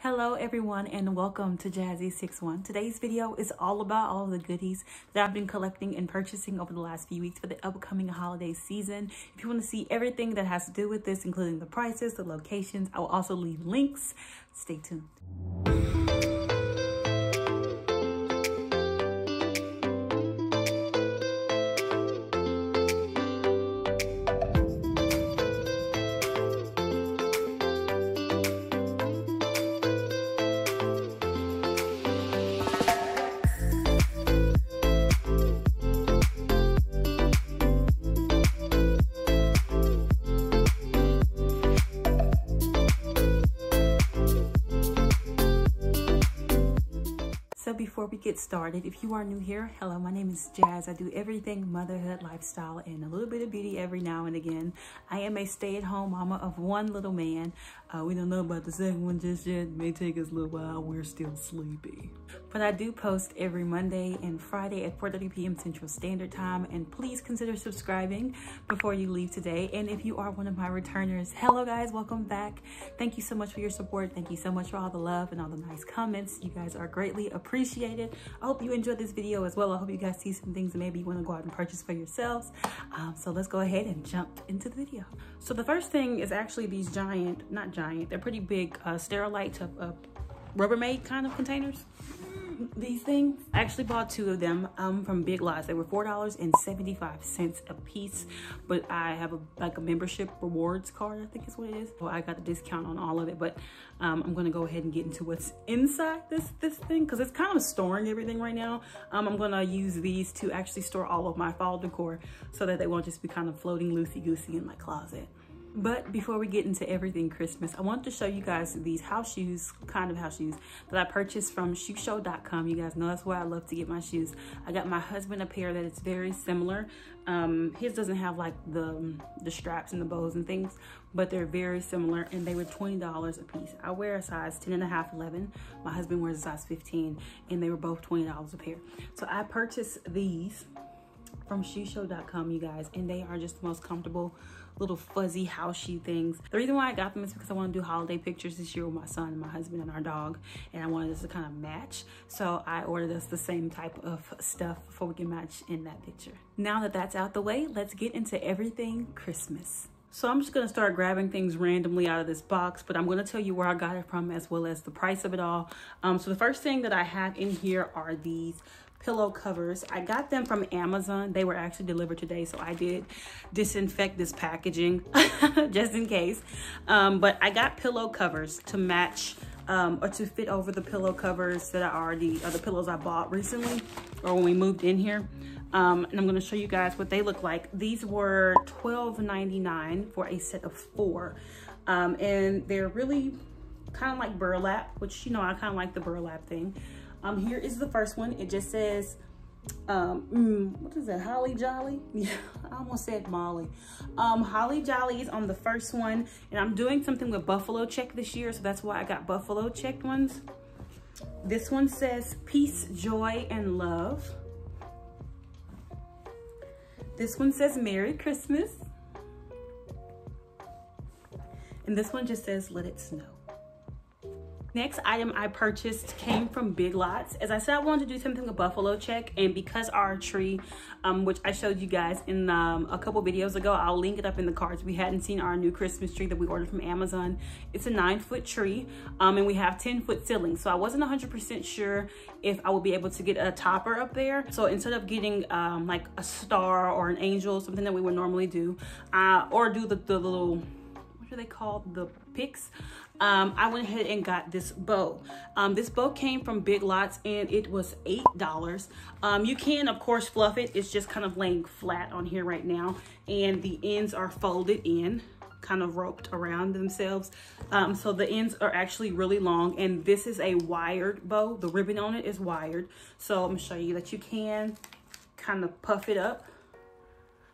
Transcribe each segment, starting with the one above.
Hello everyone and welcome to Jazzy61. Today's video is all about all of the goodies that I've been collecting and purchasing over the last few weeks for the upcoming holiday season. If you want to see everything that has to do with this, including the prices, the locations, I will also leave links. Stay tuned. So before we get started, if you are new here, hello, my name is Jazz. I do everything motherhood, lifestyle, and a little bit of beauty every now and again. I am a stay-at-home mama of one little man. We don't know about the second one just yet. It may take us a little while. We're still sleepy. But I do post every Monday and Friday at 4:30 p.m. Central Standard Time. And please consider subscribing before you leave today. And if you are one of my returners, hello guys, welcome back. Thank you so much for your support. Thank you so much for all the love and all the nice comments. You guys are greatly appreciated. I hope you enjoyed this video as well. I hope you guys see some things that maybe you want to go out and purchase for yourselves. So let's go ahead and jump into the video. So the first thing is actually these they're pretty big Sterilite Rubbermaid kind of containers. These things, I actually bought two of them from Big Lots. They were $4.75 a piece, but I have a membership rewards card, I think is what it is. Well, I got a discount on all of it, but I'm gonna go ahead and get into what's inside this thing because it's kind of storing everything right now. I'm gonna use these to actually store all of my fall decor so that they won't just be kind of floating loosey-goosey in my closet. But before we get into everything Christmas, I want to show you guys these house shoes that I purchased from shoeshow.com. You guys know that's where I love to get my shoes. I got my husband a pair that is very similar. His doesn't have like the straps and the bows and things, but they're very similar and they were $20 a piece. I wear a size 10.5, 11. My husband wears a size 15 and they were both $20 a pair. So I purchased these from shoeshow.com, you guys, and they are just the most comfortable little fuzzy house shoe things. The reason why I got them is because I want to do holiday pictures this year with my son and my husband and our dog, and I wanted us to kind of match. So I ordered us the same type of stuff before we can match in that picture. Now that that's out the way, let's get into everything Christmas. So I'm just gonna start grabbing things randomly out of this box, but I'm gonna tell you where I got it from as well as the price of it all. So the first thing that I have in here are these pillow covers. I got them from Amazon. They were actually delivered today, so I did disinfect this packaging just in case. But I got pillow covers to match or to fit over the pillow covers that the pillows I bought recently or when we moved in here. And I'm going to show you guys what they look like. These were $12.99 for a set of 4. And they're really kind of like burlap, which, you know, I kind of like the burlap thing. Here is the first one. It just says, what is that, Holly Jolly? Yeah, I almost said Molly. Holly Jolly is on the first one, and I'm doing something with buffalo check this year, so that's why I got buffalo checked ones. This one says peace, joy, and love. This one says Merry Christmas. And this one just says let it snow. Next item I purchased came from Big Lots. As I said, I wanted to do something with buffalo check, and because our tree, which I showed you guys in a couple videos ago, I'll link it up in the cards. We hadn't seen our new Christmas tree that we ordered from Amazon. It's a 9-foot tree, and we have 10-foot ceilings. So I wasn't 100% sure if I would be able to get a topper up there. So instead of getting like a star or an angel, something that we would normally do, or do the little, what are they called? The picks. I went ahead and got this bow. This bow came from Big Lots and it was $8. You can, of course, fluff it. It's just kind of laying flat on here right now. And the ends are folded in, kind of roped around themselves. So the ends are actually really long. And this is a wired bow. The ribbon on it is wired. So I'm gonna show you that you can kind of puff it up.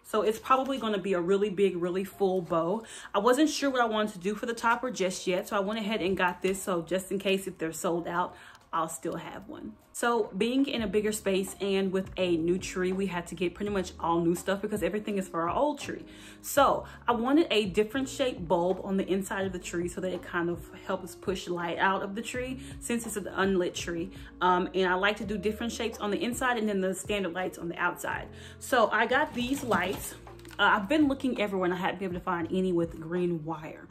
So it's probably going to be a really big, really full bow. I wasn't sure what I wanted to do for the topper just yet, so I went ahead and got this. So just in case if they're sold out, I'll still have one. So being in a bigger space and with a new tree, we had to get pretty much all new stuff because everything is for our old tree. So I wanted a different shaped bulb on the inside of the tree so that it kind of helps push light out of the tree since it's an unlit tree. And I like to do different shapes on the inside and then the standard lights on the outside. So I got these lights. I've been looking everywhere and I hadn't been able to find any with green wire.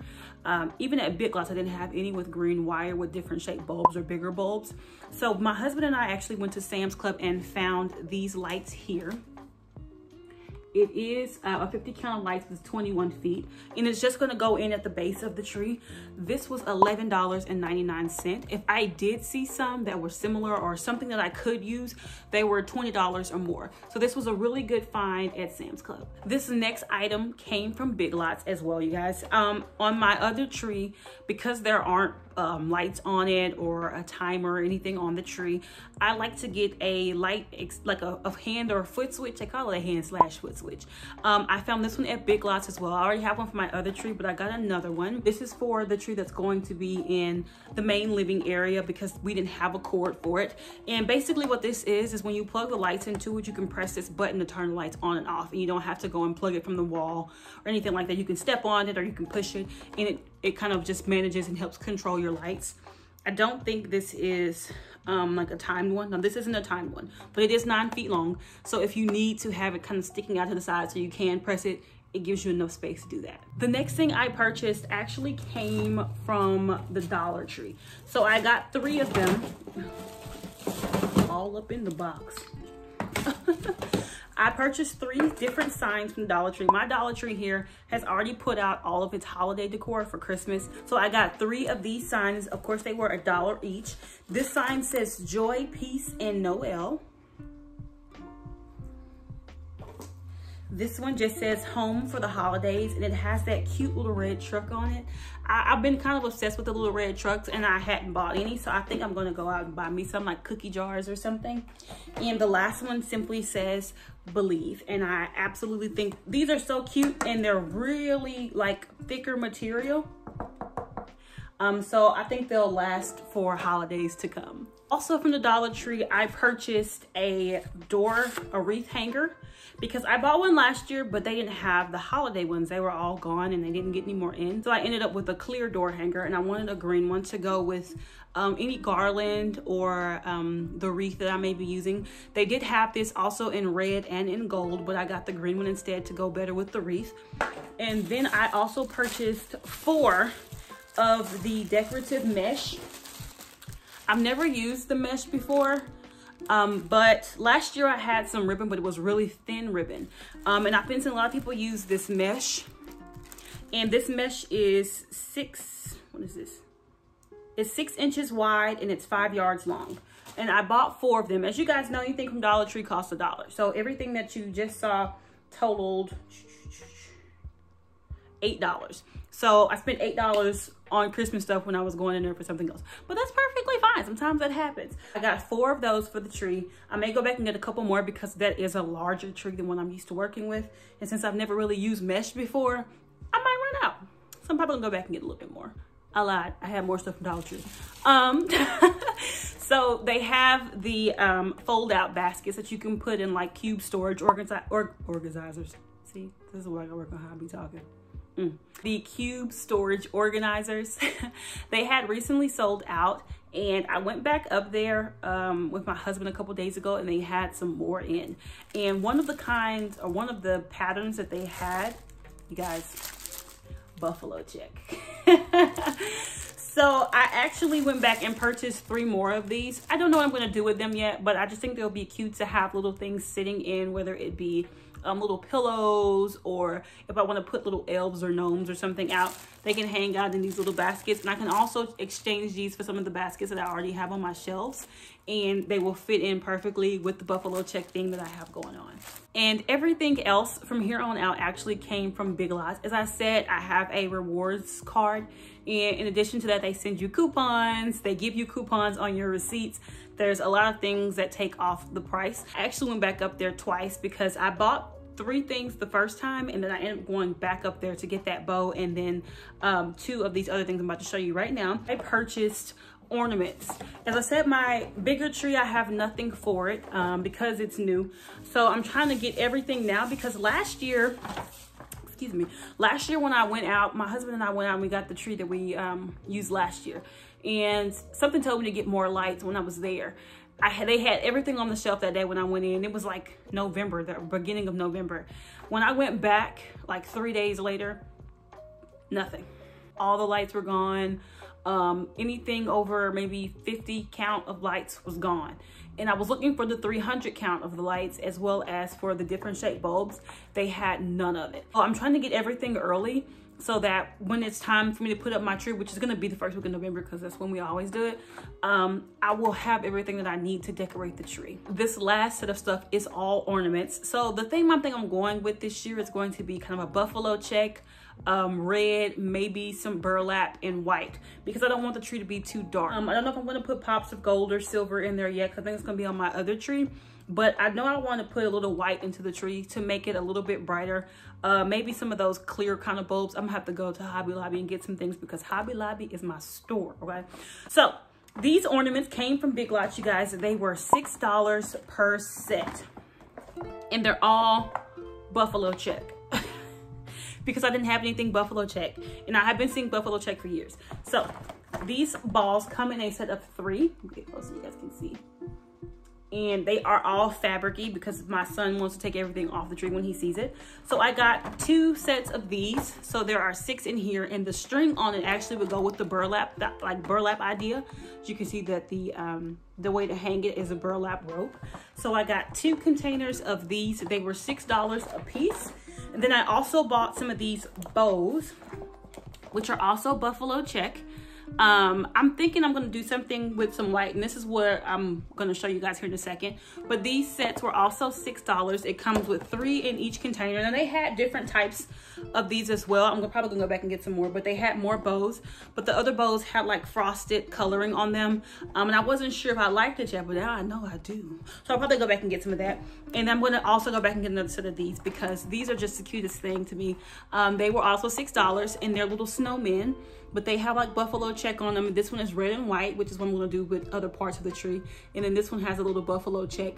Even at Big Lots, I didn't have any with green wire with different shaped bulbs or bigger bulbs. So my husband and I actually went to Sam's Club and found these lights here. It is a 50 count of lights with 21 feet, and it's just gonna go in at the base of the tree. This was $11.99. If I did see some that were similar or something that I could use, they were $20 or more. So this was a really good find at Sam's Club. This next item came from Big Lots as well, you guys. On my other tree, because there aren't lights on it or a timer or anything on the tree, I like to get a light, like a hand or a foot switch. I call it a hand/foot switch. I found this one at Big Lots as well. I already have one for my other tree, but I got another one. This is for the tree that's going to be in the main living area because we didn't have a cord for it. And basically what this is when you plug the lights into it, you can press this button to turn the lights on and off, and you don't have to go and plug it from the wall or anything like that. You can step on it or you can push it, and it kind of just manages and helps control your lights. I don't think this is like a timed one. No, this isn't a timed one, but it is 9 feet long. So if you need to have it kind of sticking out to the side so you can press it, it gives you enough space to do that. The next thing I purchased actually came from the Dollar Tree. So I got 3 of them, all up in the box. I purchased 3 different signs from Dollar Tree. My Dollar Tree here has already put out all of its holiday decor for Christmas. So I got 3 of these signs. Of course, they were $1 each. This sign says Joy, Peace, and Noel. This one just says Home for the Holidays, and it has that cute little red truck on it. I've been kind of obsessed with the little red trucks, and I hadn't bought any, so I think I'm gonna go out and buy me some, like cookie jars or something. And the last one simply says Believe, and I absolutely think these are so cute, and they're really like thicker material. So I think they'll last for holidays to come. Also from the Dollar Tree, I purchased a wreath hanger, because I bought one last year, but they didn't have the holiday ones. They were all gone and they didn't get any more in. So I ended up with a clear door hanger, and I wanted a green one to go with any garland or the wreath that I may be using. They did have this also in red and in gold, but I got the green one instead to go better with the wreath. And then I also purchased 4 of the decorative mesh. I've never used the mesh before. But last year I had some ribbon, but it was really thin ribbon. And I've been seeing a lot of people use this mesh. And this mesh is what is this? It's 6 inches wide and it's 5 yards long. And I bought 4 of them. As you guys know, anything from Dollar Tree costs $1. So everything that you just saw totaled $8. So I spent $8 on Christmas stuff when I was going in there for something else. But that's perfectly fine. Sometimes that happens. I got 4 of those for the tree. I may go back and get a couple more because that is a larger tree than what I'm used to working with. And since I've never really used mesh before, I might run out. So I'm probably gonna go back and get a little bit more. I lied. I had more stuff from Dollar Tree. So they have the fold out baskets that you can put in like cube storage organizers. See, this is where I gotta work on how I be talking. The cube storage organizers. They had recently sold out, and I went back up there with my husband a couple days ago, and they had some more in. And one of the kinds, or one of the patterns that they had, you guys, buffalo check. So I actually went back and purchased 3 more of these. I don't know what I'm going to do with them yet, but I just think they'll be cute to have little things sitting in, whether it be little pillows, or if I want to put little elves or gnomes or something out, they can hang out in these little baskets. And I can also exchange these for some of the baskets that I already have on my shelves, and they will fit in perfectly with the buffalo check theme that I have going on. And everything else from here on out actually came from Big Lots. As I said, I have a rewards card, and in addition to that, they send you coupons. They give you coupons on your receipts. There's a lot of things that take off the price. I actually went back up there twice because I bought 3 things the first time, and then I ended up going back up there to get that bow, and then 2 of these other things I'm about to show you right now. I purchased ornaments. As I said, my bigger tree, I have nothing for it because it's new. So I'm trying to get everything now because last year, excuse me, last year when I went out, my husband and I went out and we got the tree that we used last year. And something told me to get more lights when I was there. They had everything on the shelf that day when I went in. It was like November, the beginning of November. When I went back like 3 days later, nothing. All the lights were gone. Anything over maybe 50 count of lights was gone. And I was looking for the 300 count of the lights as well as for the different shaped bulbs. They had none of it. So I'm trying to get everything early so that when it's time for me to put up my tree, which is gonna be the first week of November because that's when we always do it, I will have everything that I need to decorate the tree. This last set of stuff is all ornaments. So the theme I think I'm going with this year is going to be kind of a buffalo check, red, maybe some burlap, and white, because I don't want the tree to be too dark. I don't know if I'm gonna put pops of gold or silver in there yet because I think it's gonna be on my other tree. But I know I want to put a little white into the tree to make it a little bit brighter. Maybe some of those clear kind of bulbs. I'm gonna have to go to Hobby Lobby and get some things because Hobby Lobby is my store, okay? So these ornaments came from Big Lots, you guys. They were $6 per set. And they're all buffalo check. Because I didn't have anything buffalo check. And I have been seeing buffalo check for years. So these balls come in a set of 3. Let me get close so you guys can see. And they are all fabric-y because my son wants to take everything off the tree when he sees it. So I got 2 sets of these. So there are 6 in here, and the string on it actually would go with the burlap, that like burlap idea. As you can see that the way to hang it is a burlap rope. So I got 2 containers of these. They were $6 a piece. And then I also bought some of these bows, which are also buffalo check. I'm thinking I'm going to do something with some white, and this is what I'm going to show you guys here in a second. But these sets were also $6. It comes with 3 in each container, and they had different types of these as well. I'm probably going to go back and get some more, but they had more bows. But the other bows had like frosted coloring on them, and I wasn't sure if I liked it yet, but now I know I do. So I'll probably go back and get some of that. And I'm going to also go back and get another set of these because these are just the cutest thing to me. They were also $6, and they're little snowmen. But they have like buffalo check on them. This one is red and white, which is what I'm gonna do with other parts of the tree. And then this one has a little buffalo check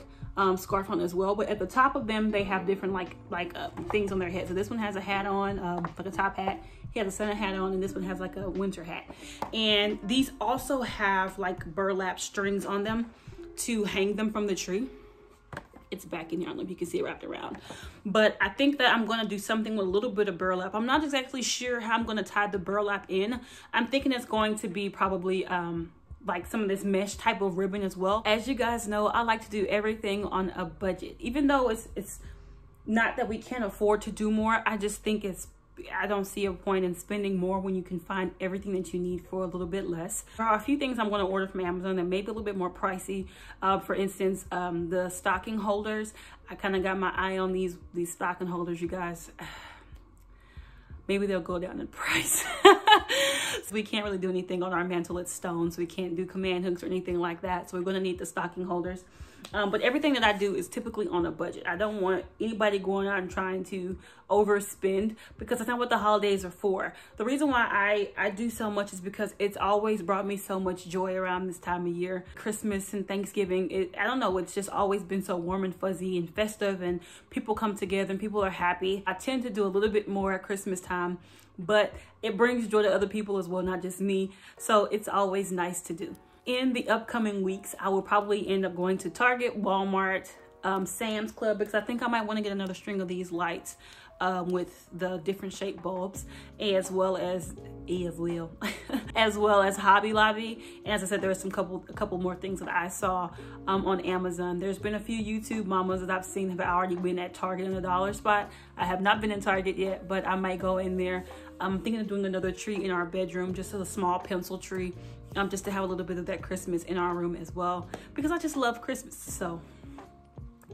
scarf on as well. But at the top of them, they have different things on their head. So this one has a hat on, like a top hat. He has a Santa hat on, and this one has like a winter hat. And these also have like burlap strings on them to hang them from the tree. It's back in here. I don't know if you can see it wrapped around. But I think that I'm going to do something with a little bit of burlap. I'm not exactly sure how I'm going to tie the burlap in. I'm thinking it's going to be probably like some of this mesh type of ribbon as well. As you guys know, I like to do everything on a budget. Even though it's not that we can't afford to do more, I just think I don't see a point in spending more when you can find everything that you need for a little bit less. There are a few things I'm going to order from Amazon that may be a little bit more pricey. For instance, the stocking holders. I kind of got my eye on these stocking holders, you guys. Maybe they'll go down in price. So we can't really do anything on our mantle. It's stone, so we can't do command hooks or anything like that. So we're going to need the stocking holders. But everything that I do is typically on a budget. I don't want anybody going out and trying to overspend because that's not what the holidays are for. The reason why I do so much is because it's always brought me so much joy around this time of year. Christmas and Thanksgiving, I don't know, it's just always been so warm and fuzzy and festive, and people come together and people are happy. I tend to do a little bit more at Christmas time, but it brings joy to other people as well, not just me. So it's always nice to do. In the upcoming weeks, I will probably end up going to Target, Walmart, Sam's Club, because I think I might want to get another string of these lights with the different shaped bulbs, as well as as well as Hobby Lobby. And as I said, there was a couple more things that I saw on Amazon. There's been a few YouTube mamas that I've seen have already been at Target in the dollar spot. I have not been in Target yet, but I might go in there. I'm thinking of doing another tree in our bedroom, just a small pencil tree, just to have a little bit of that Christmas in our room as well, because I just love Christmas. So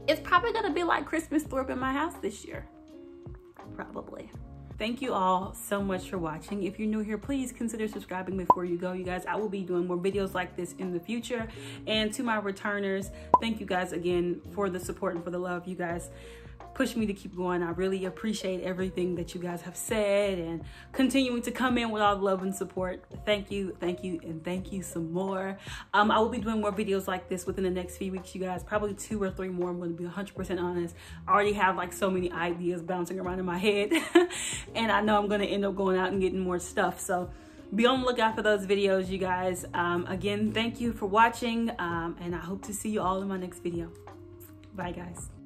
it's probably gonna be like Christmas through in my house this year, probably. Thank you all so much for watching. If you're new here, please consider subscribing before you go, you guys. I will be doing more videos like this in the future. And to my returners, thank you guys again for the support and for the love. You guys push me to keep going. I really appreciate everything that you guys have said and continuing to come in with all the love and support. Thank you, and thank you some more. I will be doing more videos like this within the next few weeks, you guys. Probably 2 or 3 more. I'm going to be 100% honest. I already have like so many ideas bouncing around in my head and I know I'm going to end up going out and getting more stuff. So be on the lookout for those videos, you guys. Again, thank you for watching, and I hope to see you all in my next video. Bye, guys.